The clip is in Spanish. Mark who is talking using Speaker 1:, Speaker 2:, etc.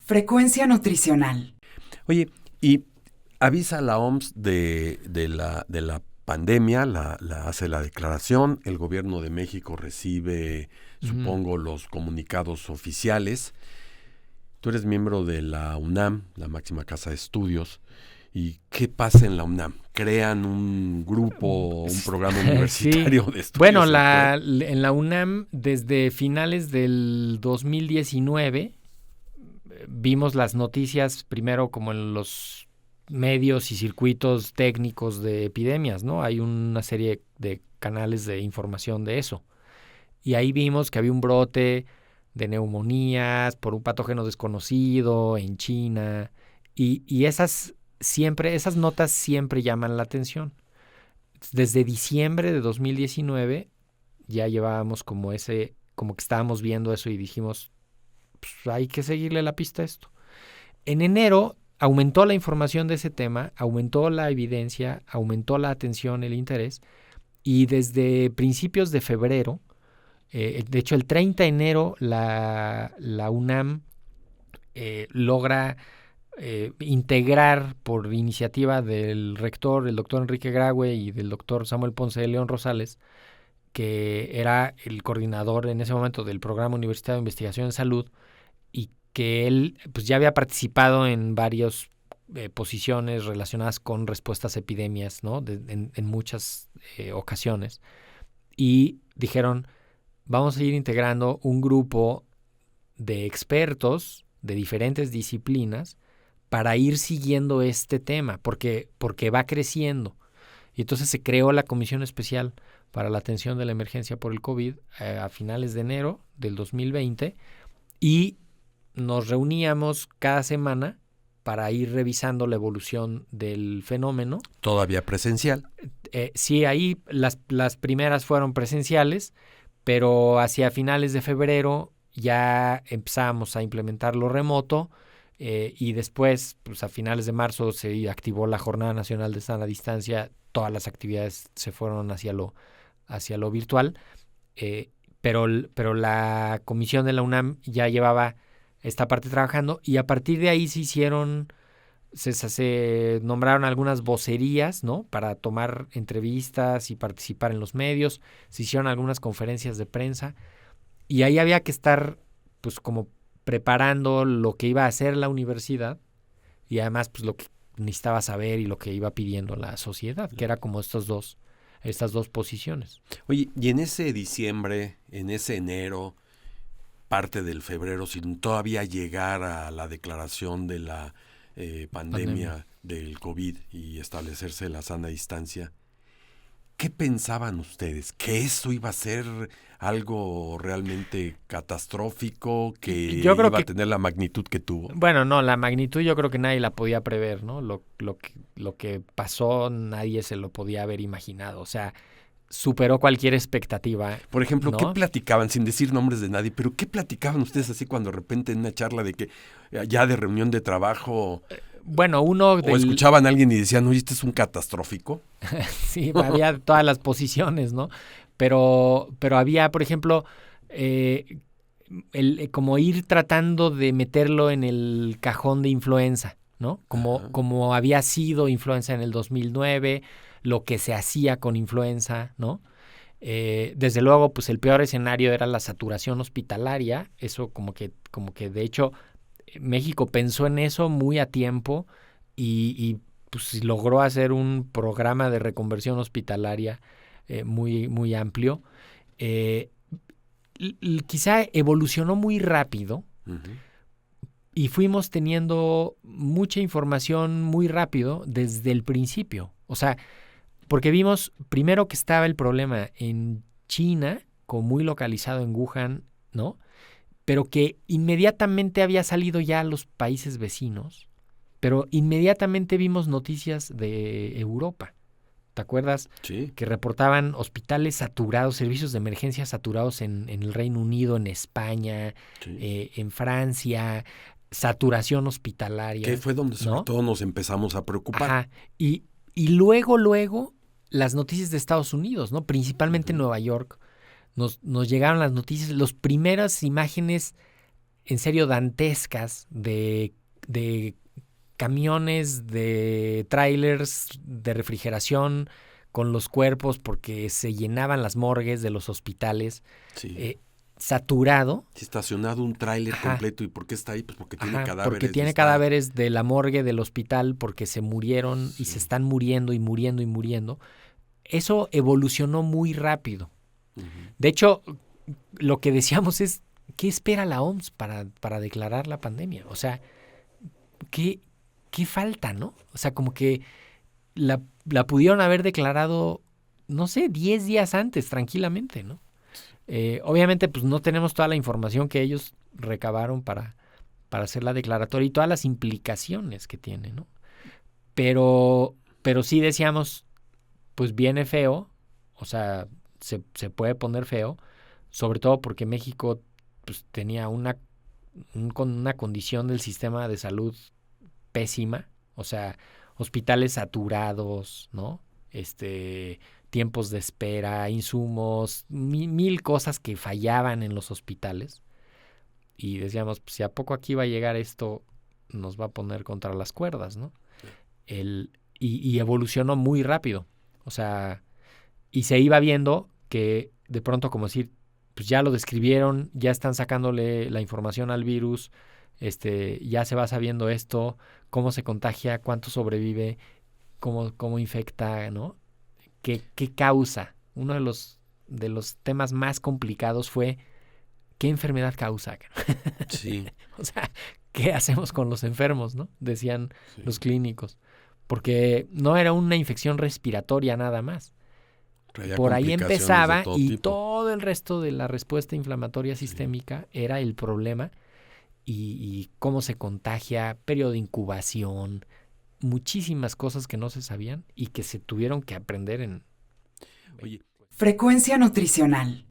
Speaker 1: Frecuencia nutricional.
Speaker 2: Oye, y avisa la OMS de la pandemia, hace la declaración, el gobierno de México recibe, supongo, los comunicados oficiales. Tú eres miembro de la UNAM, la máxima casa de estudios. ¿Y qué pasa en la UNAM? ¿Crean un grupo, un programa universitario de estudios?
Speaker 3: Bueno, en la UNAM, desde finales del 2019, vimos las noticias primero como en los medios y circuitos técnicos de epidemias, ¿no? Hay una serie de canales de información de eso. Y ahí vimos que había un brote de neumonías por un patógeno desconocido en China. Y esas notas siempre llaman la atención. Desde diciembre de 2019 ya llevábamos como que estábamos viendo eso y dijimos, pues hay que seguirle la pista a esto. En enero aumentó la información de ese tema, aumentó la evidencia, aumentó la atención, el interés, y desde principios de febrero, de hecho el 30 de enero, la UNAM logra integrar por iniciativa del rector, el doctor Enrique Graue, y del doctor Samuel Ponce de León Rosales, que era el coordinador en ese momento del Programa Universitario de Investigación en Salud, y que él pues ya había participado en varias posiciones relacionadas con respuestas a epidemias, ¿no? En muchas ocasiones. Y dijeron, vamos a ir integrando un grupo de expertos de diferentes disciplinas para ir siguiendo este tema, porque va creciendo. Y entonces se creó la Comisión Especial para la Atención de la Emergencia por el COVID a finales de enero del 2020, y nos reuníamos cada semana para ir revisando la evolución del fenómeno.
Speaker 2: ¿Todavía presencial?
Speaker 3: Sí, ahí las primeras fueron presenciales, pero hacia finales de febrero ya empezamos a implementar lo remoto, y después, pues a finales de marzo se activó la Jornada Nacional de Sana Distancia. Todas las actividades se fueron hacia lo virtual, pero la comisión de la UNAM ya llevaba esta parte trabajando, y a partir de ahí se nombraron algunas vocerías, ¿no? Para tomar entrevistas y participar en los medios. Se hicieron algunas conferencias de prensa, y ahí había que estar pues como preparando lo que iba a hacer la universidad, y además pues lo que necesitaba saber y lo que iba pidiendo la sociedad, que era como estas dos posiciones.
Speaker 2: Oye, y en ese diciembre, en ese enero, parte del febrero, sin todavía llegar a la declaración de la pandemia del COVID y establecerse la sana distancia, ¿qué pensaban ustedes? ¿Que eso iba a ser algo realmente catastrófico? ¿Que
Speaker 3: yo creo
Speaker 2: iba
Speaker 3: que
Speaker 2: a tener la magnitud que tuvo?
Speaker 3: Bueno, no, la magnitud yo creo que nadie la podía prever, ¿no? Lo que pasó nadie se lo podía haber imaginado. O sea, superó cualquier expectativa.
Speaker 2: Por ejemplo,
Speaker 3: ¿no?
Speaker 2: ¿qué platicaban, sin decir nombres de nadie, pero qué platicaban ustedes así cuando de repente en una charla de que ya de reunión de trabajo...
Speaker 3: Bueno,
Speaker 2: o escuchaban a alguien y decían, oye, ¿este es un catastrófico?
Speaker 3: Sí, había todas las posiciones, ¿no? Pero había, por ejemplo, como ir tratando de meterlo en el cajón de influenza, ¿no? Como había sido influenza en el 2009, lo que se hacía con influenza, ¿no? Desde luego, pues el peor escenario era la saturación hospitalaria. Eso como que de hecho México pensó en eso muy a tiempo, y pues logró hacer un programa de reconversión hospitalaria muy, muy amplio. Quizá evolucionó muy rápido, y fuimos teniendo mucha información muy rápido desde el principio. O sea, porque vimos primero que estaba el problema en China, como muy localizado en Wuhan, ¿no? Pero que inmediatamente había salido ya a los países vecinos, pero inmediatamente vimos noticias de Europa. ¿Te acuerdas?
Speaker 2: Sí.
Speaker 3: Que reportaban hospitales saturados, servicios de emergencia saturados en el Reino Unido, en España,
Speaker 2: Sí.
Speaker 3: En Francia, saturación hospitalaria.
Speaker 2: Que fue donde sobre
Speaker 3: ¿no?
Speaker 2: todo nos empezamos a preocupar.
Speaker 3: Ajá. Y luego las noticias de Estados Unidos, ¿no? Principalmente en Nueva York. Nos llegaron las noticias, las primeras imágenes en serio dantescas de camiones, de trailers de refrigeración con los cuerpos porque se llenaban las morgues de los hospitales, saturado.
Speaker 2: Estacionado un tráiler completo. ¿Y por qué está ahí? Pues porque tiene cadáveres.
Speaker 3: Porque tiene cadáveres de la morgue del hospital porque se murieron y se están muriendo y muriendo y muriendo. Eso evolucionó muy rápido. Uh-huh. De hecho, lo que decíamos es, ¿qué espera la OMS para declarar la pandemia? O sea, ¿qué falta, no? O sea, como que la pudieron haber declarado, no sé, 10 días antes, tranquilamente, ¿no? Obviamente, pues no tenemos toda la información que ellos recabaron para hacer la declaratoria y todas las implicaciones que tiene, ¿no? Pero sí decíamos, pues viene feo, o sea, se puede poner feo, sobre todo porque México pues tenía una condición del sistema de salud pésima, o sea, hospitales saturados, ¿no? Tiempos de espera, insumos, mil cosas que fallaban en los hospitales. Y decíamos, pues, si a poco aquí va a llegar esto, nos va a poner contra las cuerdas, ¿no? Y evolucionó muy rápido. O sea, y se iba viendo que de pronto, como decir, pues ya lo describieron, ya están sacándole la información al virus, ya se va sabiendo esto, cómo se contagia, cuánto sobrevive, cómo infecta, ¿no? ¿Qué causa? Uno de los temas más complicados fue ¿qué enfermedad causa?
Speaker 2: Sí.
Speaker 3: O sea, ¿qué hacemos con los enfermos, no? Decían los clínicos. Porque no era una infección respiratoria nada más. Por ahí empezaba y todo el resto de la respuesta inflamatoria sistémica era el problema y cómo se contagia, periodo de incubación, muchísimas cosas que no se sabían y que se tuvieron que aprender en...
Speaker 1: Frecuencia nutricional.